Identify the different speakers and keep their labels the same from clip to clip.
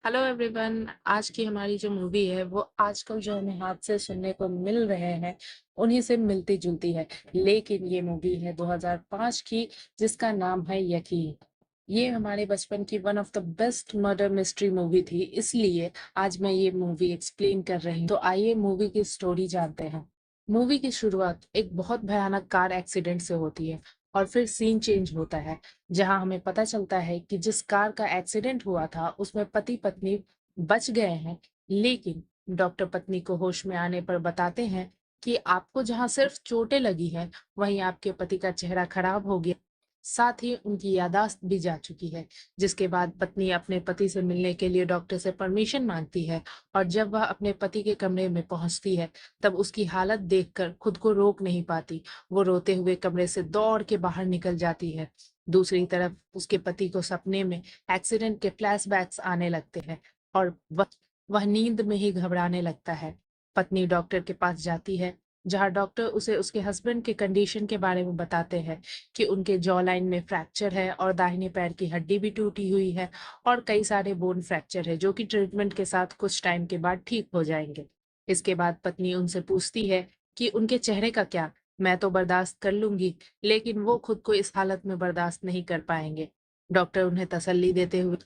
Speaker 1: Hello everyone. आज की हमारी जो मूवी है वो आजकल जो हमें हादसे सुनने को मिल रहे हैं उन्हीं से मिलती जुलती है। लेकिन ये मूवी है 2005 की, जिसका नाम है यकीन। ये हमारे बचपन की one of the best murder mystery movie थी, इसलिए आज मैं ये मूवी एक्सप्लेन कर रही हूँ। तो आइए मूवी की स्टोरी जानते हैं। मूवी की शुरुआत एक बहुत भयानक कार एक्सीडेंट से होती है और फिर सीन चेंज होता है, जहां हमें पता चलता है कि जिस कार का एक्सीडेंट हुआ था उसमें पति पत्नी बच गए हैं। लेकिन डॉक्टर पत्नी को होश में आने पर बताते हैं कि आपको जहां सिर्फ चोटें लगी हैं, वहीं आपके पति का चेहरा खराब हो गया, साथ ही उनकी यादाश्त भी जा चुकी है। जिसके बाद पत्नी अपने पति से मिलने के लिए डॉक्टर से परमिशन मांगती है, और जब वह अपने पति के कमरे में पहुंचती है तब उसकी हालत देखकर खुद को रोक नहीं पाती। वो रोते हुए कमरे से दौड़ के बाहर निकल जाती है। दूसरी तरफ उसके पति को सपने में एक्सीडेंट के फ्लैशबैक्स आने लगते हैं, और वह नींद में ही घबराने लगता है। पत्नी डॉक्टर के पास जाती है, जहां डॉक्टर उसे उसके हस्बैंड के कंडीशन के बारे में बताते हैं कि उनके जॉ लाइन में फ्रैक्चर है और दाहिने पैर की हड्डी भी टूटी हुई है, और कई सारे बोन फ्रैक्चर है जो कि ट्रीटमेंट के साथ कुछ टाइम के बाद ठीक हो जाएंगे। इसके बाद पत्नी उनसे पूछती है कि उनके चेहरे का क्या। मैं तो बर्दाश्त कर लूंगी, लेकिन वो खुद को इस हालत में बर्दाश्त नहीं कर पाएंगे। डॉक्टर उन्हें तसल्ली देते हुए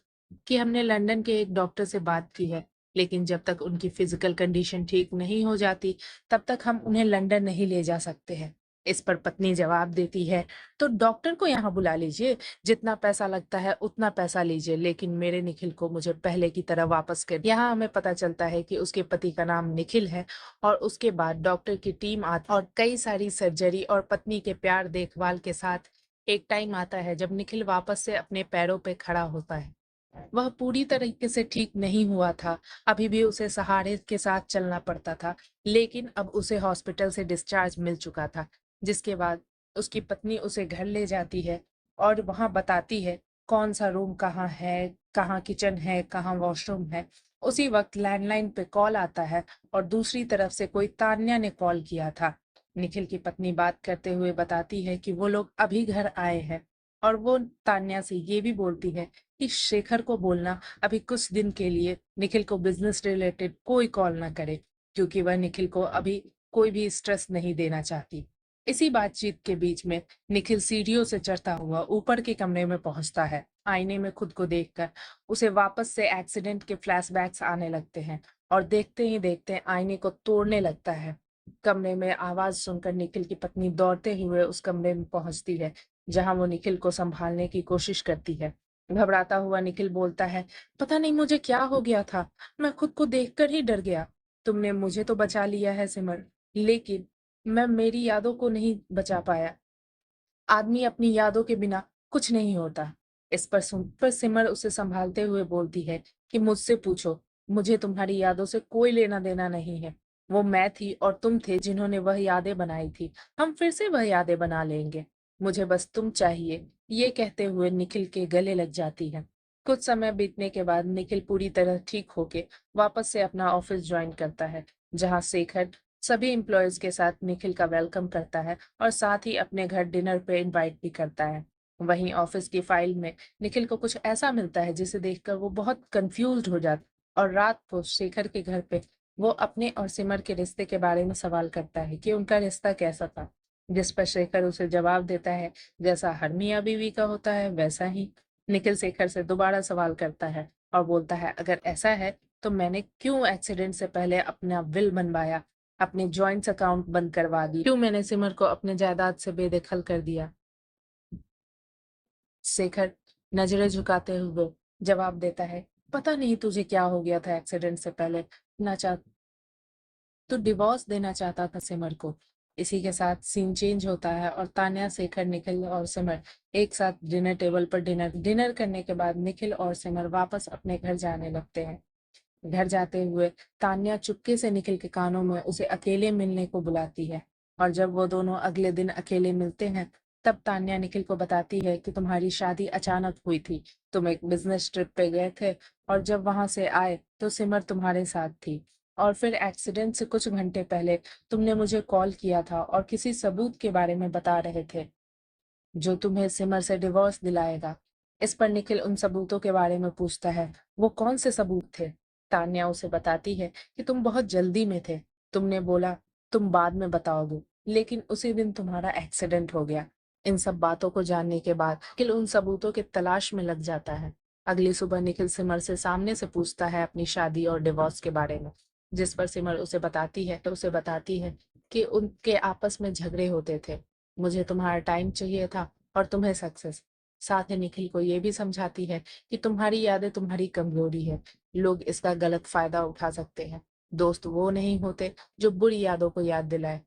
Speaker 1: कि हमने लंदन के एक डॉक्टर से बात की है, लेकिन जब तक उनकी फिजिकल कंडीशन ठीक नहीं हो जाती तब तक हम उन्हें लंदन नहीं ले जा सकते हैं। इस पर पत्नी जवाब देती है, तो डॉक्टर को यहाँ बुला लीजिए, जितना पैसा लगता है उतना पैसा लीजिए, लेकिन मेरे निखिल को मुझे पहले की तरह वापस कर। यहाँ हमें पता चलता है कि उसके पति का नाम निखिल है, और उसके बाद डॉक्टर की टीम आती और कई सारी सर्जरी और पत्नी के प्यार देखभाल के साथ एक टाइम आता है जब निखिल वापस से अपने पैरों पे खड़ा होता है। वह पूरी तरीके से ठीक नहीं हुआ था, अभी भी उसे सहारे के साथ चलना पड़ता था, लेकिन अब उसे हॉस्पिटल से डिस्चार्ज मिल चुका था। जिसके बाद उसकी पत्नी उसे घर ले जाती है और वहां बताती है कौन सा रूम कहाँ है, कहाँ किचन है, कहाँ वॉशरूम है। उसी वक्त लैंडलाइन पे कॉल आता है, और दूसरी तरफ से कोई तान्या ने कॉल किया था। निखिल की पत्नी बात करते हुए बताती है कि वो लोग अभी घर आए हैं, और वो तान्या से ये भी बोलती है कि शेखर को बोलना अभी कुछ दिन के लिए निखिल को बिजनेस रिलेटेड कोई कॉल ना करे, क्योंकि वह निखिल को अभी कोई भी स्ट्रेस नहीं देना चाहती। इसी बातचीत के बीच में निखिल सीढ़ियों से चढ़ता हुआ ऊपर के कमरे में पहुंचता है। आईने में खुद को देखकर उसे वापस से एक्सीडेंट के फ्लैशबैक्स आने लगते हैं, और देखते ही देखते आईने को तोड़ने लगता है। कमरे में आवाज सुनकर निखिल की पत्नी दौड़ते हुए उस कमरे में पहुंचती है, जहां वो निखिल को संभालने की कोशिश करती है। घबराता हुआ निखिल बोलता है, पता नहीं मुझे क्या हो गया था, मैं खुद को देखकर ही डर गया। तुमने मुझे तो बचा लिया है सिमर, लेकिन मैं मेरी यादों को नहीं बचा पाया। आदमी अपनी यादों के बिना कुछ नहीं होता। इस पर सुन पर सिमर उसे संभालते हुए बोलती है कि मुझसे पूछो, मुझे तुम्हारी यादों से कोई लेना देना नहीं है। वो मैं थी और तुम थे जिन्होंने वह यादें बनाई थी। हम फिर से वह यादें बना लेंगे। मुझे बस तुम चाहिए। ये कहते हुए निखिल के गले लग जाती है। कुछ समय बीतने के बाद निखिल पूरी तरह ठीक होके वापस से अपना ऑफिस ज्वाइन करता है, जहाँ शेखर सभी एम्प्लॉयज के साथ निखिल का वेलकम करता है और साथ ही अपने घर डिनर पे इनवाइट भी करता है। वहीं ऑफिस की फाइल में निखिल को कुछ ऐसा मिलता है जिसे देखकर वो बहुत कंफ्यूज्ड हो जाता, और रात को शेखर के घर पे वो अपने और सिमर के रिश्ते के बारे में सवाल करता है कि उनका रिश्ता कैसा था। जिस पर शेखर उसे जवाब देता है, जैसा हर मियाँ बीवी का होता है वैसा ही। निखिल शेखर से दोबारा सवाल करता है और बोलता है, अगर ऐसा है तो मैंने क्यों एक्सीडेंट से पहले अपना विल बनवाया, अपने जॉइंट्स अकाउंट बंद करवा दी, क्यों मैंने सिमर को अपने जायदाद से बेदखल कर दिया। शेखर नजरें झुकाते हुए जवाब देता है, पता नहीं तुझे क्या हो गया था एक्सीडेंट से पहले, ना चाह तू डिवोर्स देना चाहता था सिमर को। इसी के साथ सीन चेंज होता है, और तान्या, शेखर, निखिल और सिमर एक साथ डिनर टेबल पर डिनर डिनर करने के बाद निखिल और सिमर वापस अपने घर जाने लगते हैं। घर जाते हुए तान्या चुपके से निखिल के कानों में उसे अकेले मिलने को बुलाती है, और जब वो दोनों अगले दिन अकेले मिलते हैं तब तान्या निखिल को बताती है कि तुम्हारी शादी अचानक हुई थी, तुम एक बिजनेस ट्रिप पे गए थे, और जब वहां से आए तो सिमर तुम्हारे साथ थी, और फिर एक्सीडेंट से कुछ घंटे पहले तुमने मुझे कॉल किया था और किसी सबूत के बारे में बता रहे थे जो तुम्हें सिमर से डिवोर्स दिलाएगा। इस पर निखिल उन सबूतों के बारे में पूछता है। वो कौन से सबूत थे? तान्या उसे बताती है कि तुम बहुत जल्दी में थे। तुमने बोला तुम बाद में बताओगे, लेकिन उसी दिन तुम्हारा एक्सीडेंट हो गया। इन सब बातों को जानने के बाद निखिल उन सबूतों की तलाश में लग जाता है। अगली सुबह निखिल सिमर से सामने से पूछता है अपनी शादी और डिवोर्स के बारे में, जिस पर सिमर उसे बताती है कि उनके आपस में झगड़े होते थे। मुझे तुम्हारा टाइम चाहिए था और तुम्हें सक्सेस। साथ ही निखिल को ये भी समझाती है कि तुम्हारी यादें तुम्हारी कमजोरी है, लोग इसका गलत फायदा उठा सकते हैं। दोस्त वो नहीं होते जो बुरी यादों को याद दिलाए।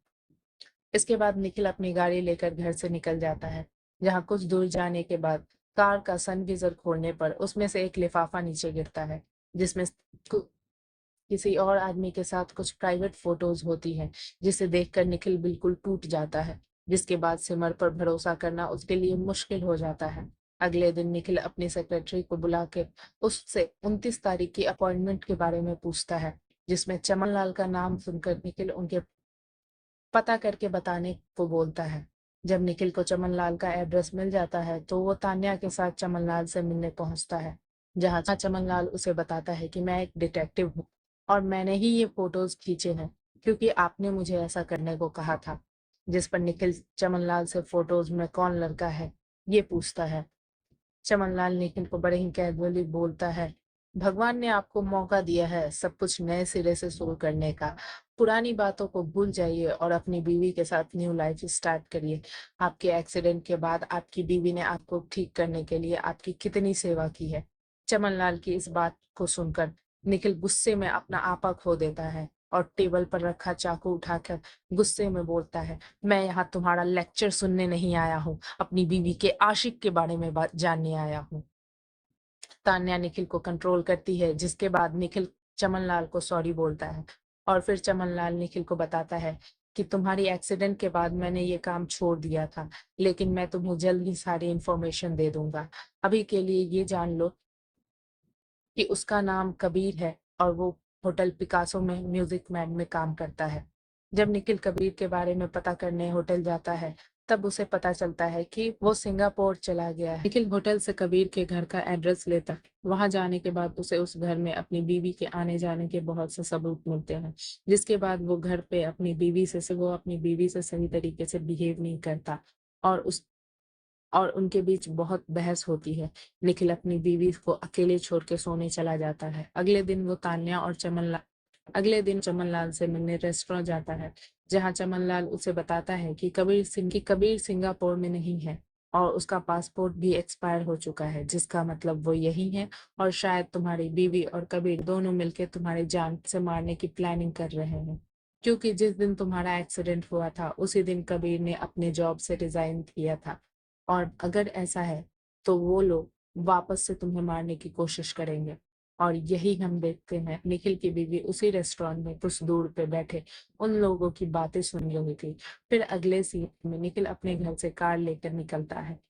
Speaker 1: इसके बाद निखिल अपनी गाड़ी लेकर घर से निकल जाता है, जहाँ कुछ दूर जाने के बाद कार का सनविजर खोलने पर उसमें से एक लिफाफा नीचे गिरता है, जिसमें किसी और आदमी के साथ कुछ प्राइवेट फोटोज होती हैं, जिसे देखकर निखिल बिल्कुल टूट जाता है, जिसके बाद सिमर पर भरोसा करना उसके लिए मुश्किल हो जाता है। अगले दिन निखिल अपनी सेक्रेटरी को बुला के उससे 29 तारीख की अपॉइंटमेंट के बारे में पूछता है, जिसमें चमन लाल का नाम सुनकर निखिल उनके पता करके बताने को बोलता है। जब निखिल को चमन लाल का एड्रेस मिल जाता है तो वो तान्या के साथ चमन लाल से मिलने पहुंचता है, जहां चमन लाल उसे बताता है कि मैं एक डिटेक्टिव हूँ और मैंने ही ये फोटोज खींचे हैं, क्योंकि आपने मुझे ऐसा करने को कहा था। जिस पर निखिल चमन लाल से फोटोज में कौन लड़का है ये पूछता है। चमनलाल निखिल को बड़े ही कैजुअली बोलता है, भगवान ने आपको मौका दिया है सब कुछ नए सिरे से शुरू करने का। पुरानी बातों को भूल जाइए और अपनी बीवी के साथ न्यू लाइफ स्टार्ट करिए। आपके एक्सीडेंट के बाद आपकी बीवी ने आपको ठीक करने के लिए आपकी कितनी सेवा की है। चमनलाल की इस बात को सुनकर निखिल गुस्से में अपना आपा खो देता है और टेबल पर रखा चाकू उठाकर गुस्से में बोलता है, मैं यहाँ तुम्हारा लेक्चर सुनने नहीं आया हूँ, अपनी बीवी के आशिक के बारे में बात जानने आया हूँ। तान्या निखिल को कंट्रोल करती है, जिसके बाद निखिल चमनलाल को सॉरी बोलता है और फिर चमनलाल निखिल को बताता है कि तुम्हारी एक्सीडेंट के बाद मैंने ये काम छोड़ दिया था, लेकिन मैं तुम्हें जल्द ही सारी इंफॉर्मेशन दे दूंगा। अभी के लिए ये जान लो कि उसका नाम कबीर है और वो होटल पिकासो में म्यूजिक मैन में काम करता है। जब निखिल कबीर के बारे में पता करने होटल जाता है, तब उसे पता चलता है कि वो सिंगापुर चला गया है। निखिल होटल से कबीर के घर का एड्रेस लेता है। वहां जाने के बाद उसे उस घर में अपनी बीवी के आने जाने के बहुत से सबूत मिलते हैं, जिसके बाद वो घर पे अपनी बीवी से सही तरीके से बिहेव नहीं करता और उस और उनके बीच बहुत बहस होती है। निखिल अपनी बीवी को अकेले छोड़ के सोने चला जाता है। अगले दिन चमनलाल से मिलने रेस्टोरेंट जाता है, जहां चमनलाल उसे बताता है कि कबीर सिंगापुर में नहीं है और उसका पासपोर्ट भी एक्सपायर हो चुका है, जिसका मतलब वो यही है और शायद तुम्हारी बीवी और कबीर दोनों मिलकर तुम्हारी जान से मारने की प्लानिंग कर रहे हैं, क्योंकि जिस दिन तुम्हारा एक्सीडेंट हुआ था उसी दिन कबीर ने अपने जॉब से रिजाइन किया था और अगर ऐसा है तो वो लोग वापस से तुम्हें मारने की कोशिश करेंगे। और यही हम देखते हैं, निखिल की बीवी उसी रेस्टोरेंट में कुछ दूर पे बैठे उन लोगों की बातें सुन रही थी। फिर अगले सीन में निखिल अपने घर से कार लेकर निकलता है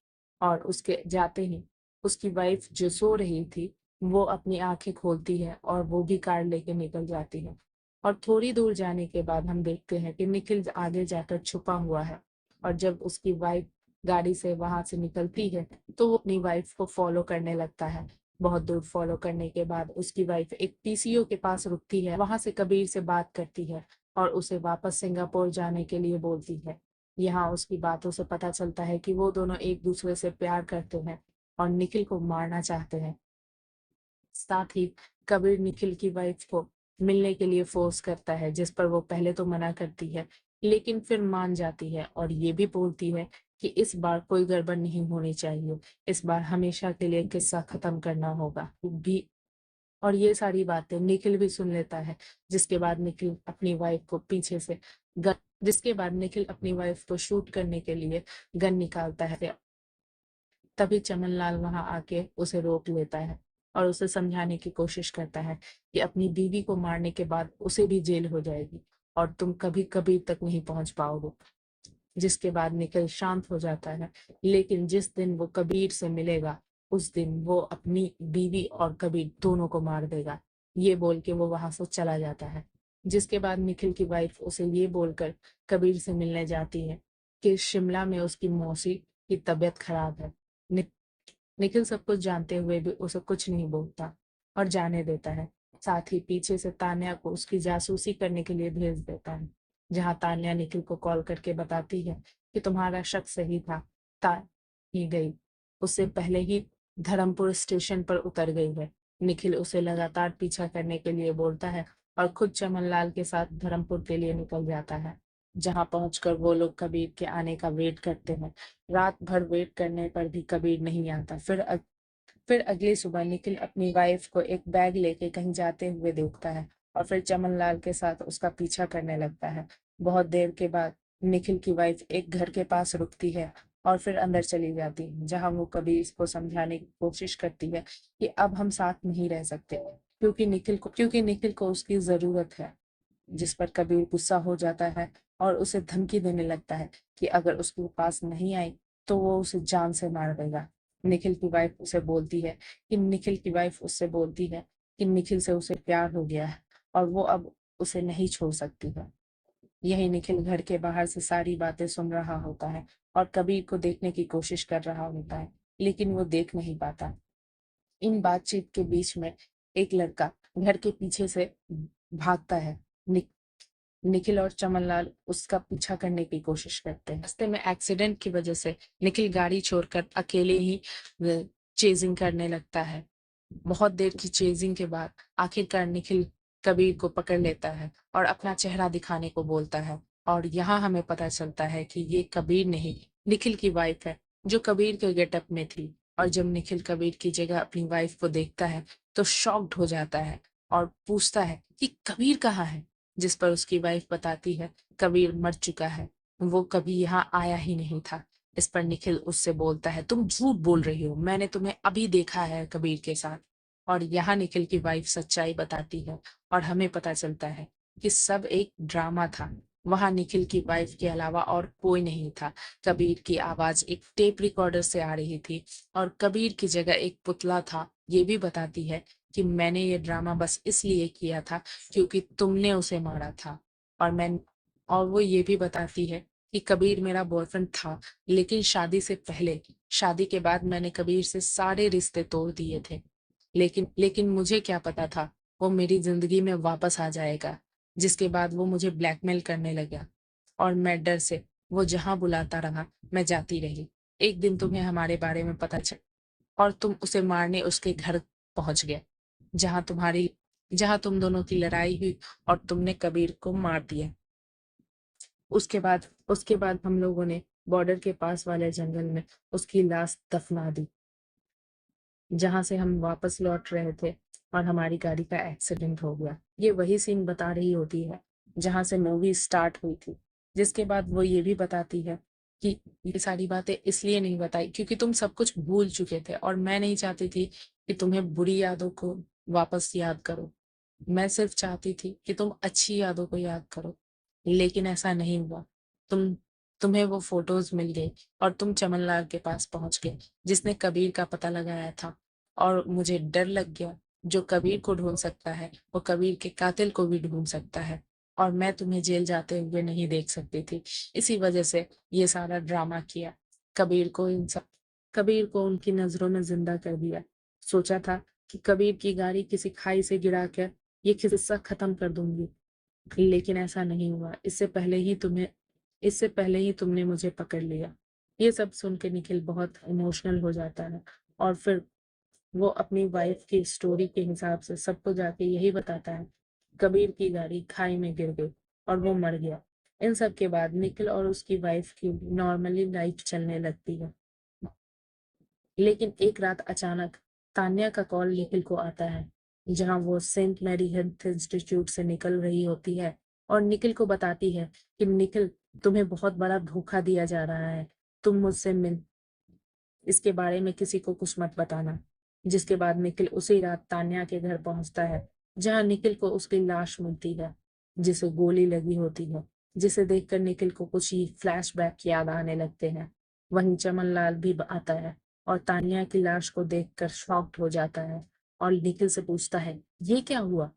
Speaker 1: और उसके जाते ही उसकी वाइफ जो सो रही थी वो अपनी आंखें खोलती है और वो भी कार लेकर निकल जाती है। और थोड़ी दूर जाने के बाद हम देखते हैं कि निखिल आगे जाकर छुपा हुआ है और जब उसकी वाइफ गाड़ी से वहां से निकलती है तो वो अपनी वाइफ को फॉलो करने लगता है। बहुत दूर फॉलो करने के बाद उसकी वाइफ एक पीसीओ के पास रुकती है, वहां से कबीर से बात करती है और उसे वापस सिंगापुर जाने के लिए बोलती है। यहाँ उसकी बातों से पता चलता है कि वो दोनों एक दूसरे से प्यार करते हैं और निखिल को मारना चाहते हैं। साथ ही कबीर निखिल की वाइफ को मिलने के लिए फोर्स करता है, जिस पर वो पहले तो मना करती है, लेकिन फिर मान जाती है और ये भी बोलती है कि इस बार कोई गड़बड़ नहीं होनी चाहिए, इस बार हमेशा के लिए किस्सा खत्म करना होगा भी। और ये सारी बातें निखिल भी सुन लेता है। जिसके बाद निखिल अपनी वाइफ को पीछे से गन जिसके बाद निखिल अपनी वाइफ को शूट करने के लिए गन निकालता है। तभी चमनलाल वहां आके उसे रोक लेता है और उसे समझाने की कोशिश करता है कि अपनी बीवी को मारने के बाद उसे भी जेल हो जाएगी और तुम कभी कभी तक नहीं पहुंच पाओगे। जिसके बाद निखिल शांत हो जाता है, लेकिन जिस दिन वो कबीर से मिलेगा उस दिन वो अपनी बीवी और कबीर दोनों को मार देगा। ये बोल के वो वहां से चला जाता है। जिसके बाद निखिल की वाइफ उसे ये बोलकर कबीर से मिलने जाती है कि शिमला में उसकी मौसी की तबीयत खराब है। निखिल सब कुछ जानते हुए भी उसे कुछ नहीं बोलता और जाने देता है। साथ ही पीछे से तान्या को उसकी जासूसी करने के लिए भेज देता है, जहां तान्या निखिल को कॉल करके बताती है कि तुम्हारा शक सही था, ता ही गई उससे पहले ही धर्मपुर स्टेशन पर उतर गई है। निखिल उसे लगातार पीछा करने के लिए बोलता है और खुद चमनलाल के साथ धर्मपुर के लिए निकल जाता है, जहां पहुंचकर वो लोग कबीर के आने का वेट करते हैं। रात भर वेट करने पर भी कबीर नहीं आता। फिर अगली सुबह निखिल अपनी वाइफ को एक बैग लेके कहीं जाते हुए देखता है और फिर चमनलाल के साथ उसका पीछा करने लगता है। बहुत देर के बाद निखिल की वाइफ एक घर के पास रुकती है और फिर अंदर चली जाती है, जहां वो कबीर इसको समझाने की कोशिश करती है कि अब हम साथ नहीं रह सकते, क्योंकि निखिल को उसकी जरूरत है। जिस पर कबीर गुस्सा हो जाता है और उसे धमकी देने लगता है कि अगर उसके पास नहीं आई तो वो उसे जान से मार देगा। निखिल की वाइफ उससे बोलती है कि निखिल से उसे प्यार हो गया है और वो अब उसे नहीं छोड़ सकती है। यही निखिल घर के बाहर से सारी बातें सुन रहा होता है और कबीर को देखने की कोशिश कर रहा होता है, लेकिन वो देख नहीं पाता। इन बातचीत के बीच में एक लड़का घर के पीछे से भागता है। नि, निखिल और चमनलाल उसका पीछा करने की कोशिश करते हैं। रास्ते में एक्सीडेंट की वजह से निखिल गाड़ी छोड़कर अकेले ही चेजिंग करने लगता है। बहुत देर की चेजिंग के बाद आखिरकार निखिल कबीर को पकड़ लेता है और अपना चेहरा दिखाने को बोलता है। और यहाँ हमें पता चलता है कि ये कबीर नहीं, निखिल की वाइफ है, जो कबीर के गेटअप में थी। और जब निखिल कबीर की जगह अपनी वाइफ को देखता है तो शॉक्ड हो जाता है और पूछता है कि कबीर कहाँ है, जिस पर उसकी वाइफ बताती है कबीर मर चुका है, वो कभी यहाँ आया ही नहीं था। इस पर निखिल उससे बोलता है तुम झूठ बोल रही हो, मैंने तुम्हें अभी देखा है कबीर के साथ। और यहाँ निखिल की वाइफ सच्चाई बताती है और हमें पता चलता है कि सब एक ड्रामा था। वहां निखिल की वाइफ के अलावा और कोई नहीं था। कबीर की आवाज एक टेप रिकॉर्डर से आ रही थी और कबीर की जगह एक पुतला था। ये भी बताती है कि मैंने ये ड्रामा बस इसलिए किया था क्योंकि तुमने उसे मारा था। और मैं और वो ये भी बताती है कि कबीर मेरा बॉयफ्रेंड था, लेकिन शादी से पहले। शादी के बाद मैंने कबीर से सारे रिश्ते तोड़ दिए थे, लेकिन मुझे क्या पता था वो मेरी जिंदगी में वापस आ जाएगा। जिसके बाद वो मुझे ब्लैकमेल करने लगा और मैं डर से वो जहां बुलाता रहा मैं जाती रही। एक दिन तुम्हें हमारे बारे में पता चल और तुम उसे मारने उसके घर पहुंच गए, जहां तुम्हारी जहां तुम दोनों की लड़ाई हुई और तुमने कबीर को मार दिया। उसके बाद हम लोगों ने बॉर्डर के पास वाले जंगल में उसकी लाश दफना दी, जहां से हम वापस लौट रहे थे और हमारी गाड़ी का एक्सीडेंट हो गया। ये वही सीन बता रही होती है जहां से मूवी स्टार्ट हुई थी। जिसके बाद वो ये भी बताती है कि ये सारी बातें इसलिए नहीं बताई क्योंकि तुम सब कुछ भूल चुके थे और मैं नहीं चाहती थी कि तुम्हें बुरी यादों को वापस याद करो। मैं सिर्फ चाहती थी कि तुम अच्छी यादों को याद करो, लेकिन ऐसा नहीं हुआ। तुम तुम्हें वो फोटोज मिल गई और तुम चमनलाल के पास पहुंच गए, जिसने कबीर का पता लगाया था। और मुझे डर लग गया, जो कबीर को ढूंढ सकता है वो कबीर के कातिल को भी ढूंढ सकता है, और मैं तुम्हें जेल जाते हुए नहीं देख सकती थी। इसी वजह से ये सारा ड्रामा किया। कबीर को इन सब कबीर को उनकी नजरों में जिंदा कर दिया। सोचा था कि कबीर की गाड़ी किसी खाई से गिरा कर ये किस्सा खत्म कर दूंगी, लेकिन ऐसा नहीं हुआ। इससे पहले ही तुमने मुझे पकड़ लिया। ये सब सुन के निखिल बहुत इमोशनल हो जाता है और फिर वो अपनी वाइफ की स्टोरी के हिसाब से सबको जाके यही बताता है कबीर की गाड़ी खाई में गिर गई और वो मर गया। इन सब के बाद निखिल और उसकी वाइफ की नॉर्मली लाइफ चलने लगती है। लेकिन एक रात अचानक तान्या का कॉल निखिल को आता है, जहां वो सेंट मैरी हेल्थ इंस्टीट्यूट से निकल रही होती है और निखिल को बताती है कि निखिल, तुम्हें बहुत बड़ा धोखा दिया जा रहा है, तुम मुझसे मिल इसके बारे में किसी को कुछ मत बताना। जिसके बाद निखिल उसी रात तान्या के घर पहुंचता है, जहां निखिल को उसकी लाश मिलती है, जिसे गोली लगी होती है। जिसे देखकर निखिल को कुछ ही फ्लैशबैक याद आने लगते हैं। वहीं चमनलाल भी आता है और तान्या की लाश को देखकर शॉक्ड हो जाता है और निखिल से पूछता है ये क्या हुआ,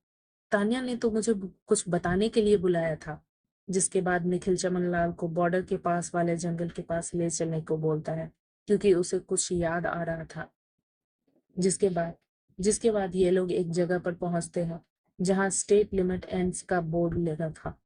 Speaker 1: तान्या ने तो मुझे कुछ बताने के लिए बुलाया था। जिसके बाद निखिल चमनलाल को बॉर्डर के पास वाले जंगल के पास ले चलने को बोलता है, क्योंकि उसे कुछ याद आ रहा था। जिसके बाद जिसके बाद ये लोग एक जगह पर पहुंचते हैं जहां स्टेट लिमिट एंड्स का बोर्ड लगा था,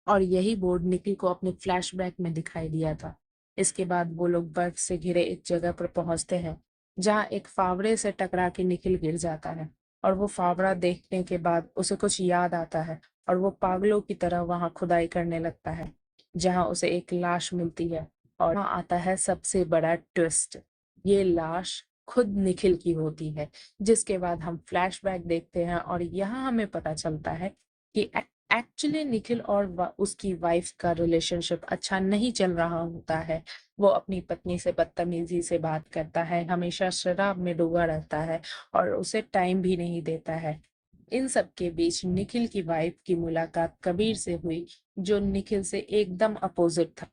Speaker 1: और यही बोर्ड निखिल को अपने फ्लैशबैक में दिखाई दिया था। इसके बाद वो लोग बर्फ से घिरे एक जगह पर पहुंचते हैं जहां एक फावड़े से टकरा के निखिल गिर जाता है, और वो फावड़ा देखने के बाद उसे कुछ याद आता है और वो पागलों की तरह वहां खुदाई करने लगता है, जहां उसे एक लाश मिलती है। और वहां आता है सबसे बड़ा ट्विस्ट, ये लाश खुद निखिल की होती है। जिसके बाद हम फ्लैशबैक देखते हैं और यहाँ हमें पता चलता है कि एक्चुअली निखिल और उसकी वाइफ का रिलेशनशिप अच्छा नहीं चल रहा होता है। वो अपनी पत्नी से बदतमीजी से बात करता है, हमेशा शराब में डूबा रहता है और उसे टाइम भी नहीं देता है। इन सब के बीच निखिल की वाइफ की मुलाकात कबीर से हुई, जो निखिल से एकदम अपोजिट था,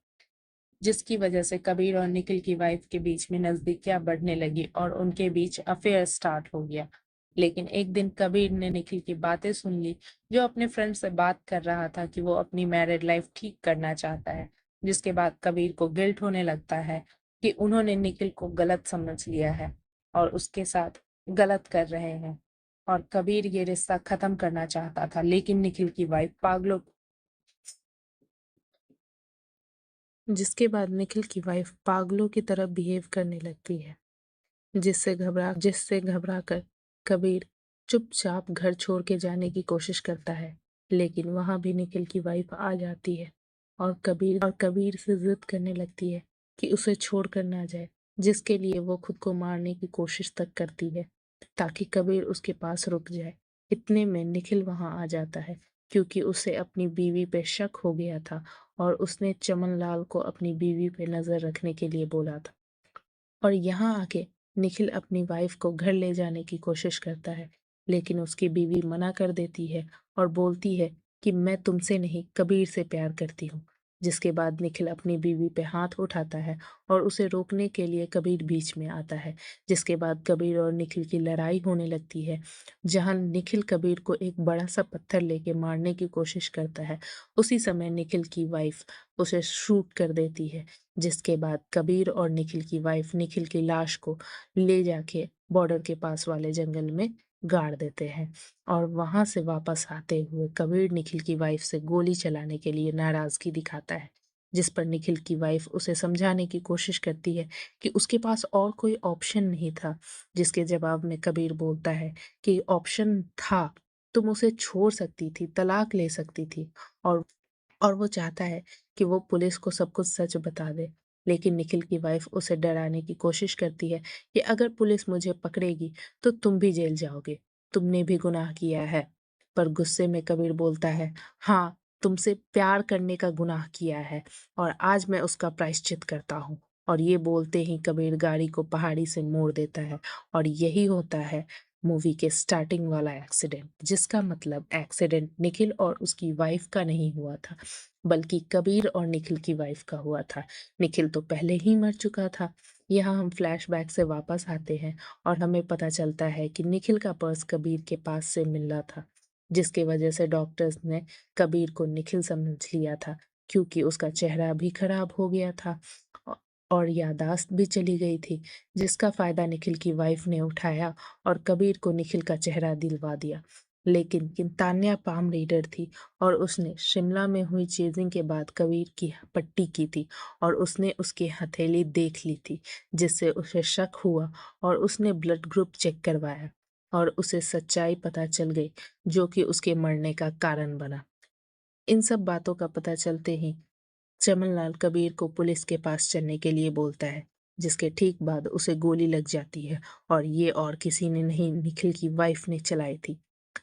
Speaker 1: जिसकी वजह से कबीर और निखिल की वाइफ के बीच में नजदीकियां बढ़ने लगी और उनके बीच अफेयर स्टार्ट हो गया। लेकिन एक दिन कबीर ने निखिल की बातें सुन ली, जो अपने फ्रेंड से बात कर रहा था कि वो अपनी मैरिड लाइफ ठीक करना चाहता है। जिसके बाद कबीर को गिल्ट होने लगता है कि उन्होंने निखिल को गलत समझ लिया है और उसके साथ गलत कर रहे हैं, और कबीर ये रिश्ता खत्म करना चाहता था, लेकिन निखिल की वाइफ पागलों जिसके बाद निखिल की वाइफ पागलों की तरह बिहेव करने लगती है, जिससे घबरा कर कबीर चुपचाप घर छोड़ के जाने की कोशिश करता है। लेकिन वहां भी निखिल की वाइफ आ जाती है और कबीर से जिद करने लगती है कि उसे छोड़ कर ना जाए, जिसके लिए वो खुद को मारने की कोशिश तक करती है ताकि कबीर उसके पास रुक जाए। इतने में निखिल वहां आ जाता है, क्योंकि उसे अपनी बीवी पे शक हो गया था और उसने चमन लाल को अपनी बीवी पे नजर रखने के लिए बोला था। और यहाँ आके निखिल अपनी वाइफ को घर ले जाने की कोशिश करता है, लेकिन उसकी बीवी मना कर देती है और बोलती है कि मैं तुमसे नहीं कबीर से प्यार करती हूँ। जिसके बाद निखिल अपनी बीवी पे हाथ उठाता है और उसे रोकने के लिए कबीर बीच में आता है। जिसके बाद कबीर और निखिल की लड़ाई होने लगती है, जहां निखिल कबीर को एक बड़ा सा पत्थर लेके मारने की कोशिश करता है। उसी समय निखिल की वाइफ उसे शूट कर देती है। जिसके बाद कबीर और निखिल की वाइफ निखिल की लाश को ले जाके बॉर्डर के पास वाले जंगल में गाड़ देते हैं। और वहां से वापस आते हुए कबीर निखिल की वाइफ से गोली चलाने के लिए नाराजगी दिखाता है, जिस पर निखिल की वाइफ उसे समझाने की कोशिश करती है कि उसके पास और कोई ऑप्शन नहीं था। जिसके जवाब में कबीर बोलता है कि ऑप्शन था, तुम उसे छोड़ सकती थी, तलाक ले सकती थी। और वो चाहता है कि वो पुलिस को सब कुछ सच बता दे। लेकिन निखिल की वाइफ उसे डराने की कोशिश करती है कि अगर पुलिस मुझे पकड़ेगी तो तुम भी जेल जाओगे, तुमने भी गुनाह किया है। पर गुस्से में कबीर बोलता है, हाँ, तुमसे प्यार करने का गुनाह किया है और आज मैं उसका प्रायश्चित करता हूँ। और ये बोलते ही कबीर गाड़ी को पहाड़ी से मोड़ देता है, और यही होता है मूवी के स्टार्टिंग वाला एक्सीडेंट, जिसका मतलब एक्सीडेंट निखिल और उसकी वाइफ का नहीं हुआ था, बल्कि कबीर और निखिल की वाइफ का हुआ था। निखिल तो पहले ही मर चुका था। यहाँ हम फ्लैशबैक से वापस आते हैं और हमें पता चलता है कि निखिल का पर्स कबीर के पास से मिला था, जिसकी वजह से डॉक्टर्स ने कबीर को निखिल समझ लिया था, क्योंकि उसका चेहरा भी खराब हो गया था औ- और यादाश्त भी चली गई थी, जिसका फायदा निखिल की वाइफ ने उठाया और कबीर को निखिल का चेहरा दिलवा दिया। लेकिन तान्या पाम रीडर थी और उसने शिमला में हुई चेजिंग के बाद कबीर की पट्टी की थी और उसने उसकी हथेली देख ली थी, जिससे उसे शक हुआ और उसने ब्लड ग्रुप चेक करवाया और उसे सच्चाई पता चल गई, जो कि उसके मरने का कारण बना। इन सब बातों का पता चलते ही चमनलाल कबीर को पुलिस के पास चलने के लिए बोलता है, जिसके ठीक बाद उसे गोली लग जाती है और ये और किसी ने नहीं, निखिल की वाइफ ने चलाई थी।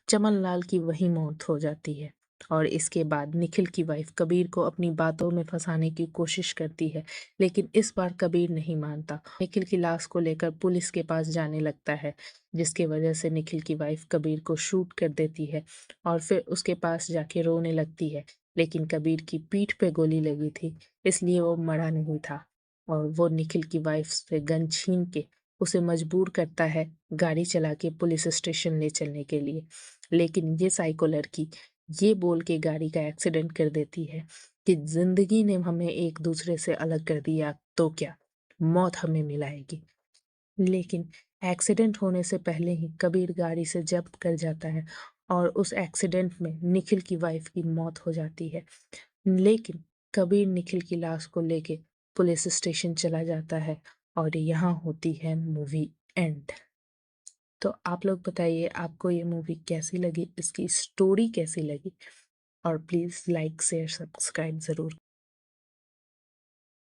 Speaker 1: चमनलाल की वही मौत हो जाती है और इसके बाद निखिल की वाइफ कबीर को अपनी बातों में फंसाने की कोशिश करती है, लेकिन इस बार कबीर नहीं मानता। निखिल की लाश को लेकर पुलिस के पास जाने लगता है, जिसकी वजह से निखिल की वाइफ कबीर को शूट कर देती है और फिर उसके पास जाके रोने लगती है। लेकिन कबीर की पीठ पे गोली लगी थी, इसलिए वो मरा नहीं था। और वो निखिल की वाइफ से गन छीन के उसे मजबूर करता है गाड़ी चला के पुलिस स्टेशन ले चलने के लिए। लेकिन ये साइको लड़की ये बोल के गाड़ी का एक्सीडेंट कर देती है कि जिंदगी ने हमें एक दूसरे से अलग कर दिया तो क्या, मौत हमें मिलाएगी। लेकिन एक्सीडेंट होने से पहले ही कबीर गाड़ी से जब्त कर जाता है और उस एक्सीडेंट में निखिल की वाइफ की मौत हो जाती है। लेकिन कबीर निखिल की लाश को लेके पुलिस स्टेशन चला जाता है और यहाँ होती है मूवी एंड। तो आप लोग बताइए आपको ये मूवी कैसी लगी, इसकी स्टोरी कैसी लगी, और प्लीज़ लाइक शेयर सब्सक्राइब ज़रूर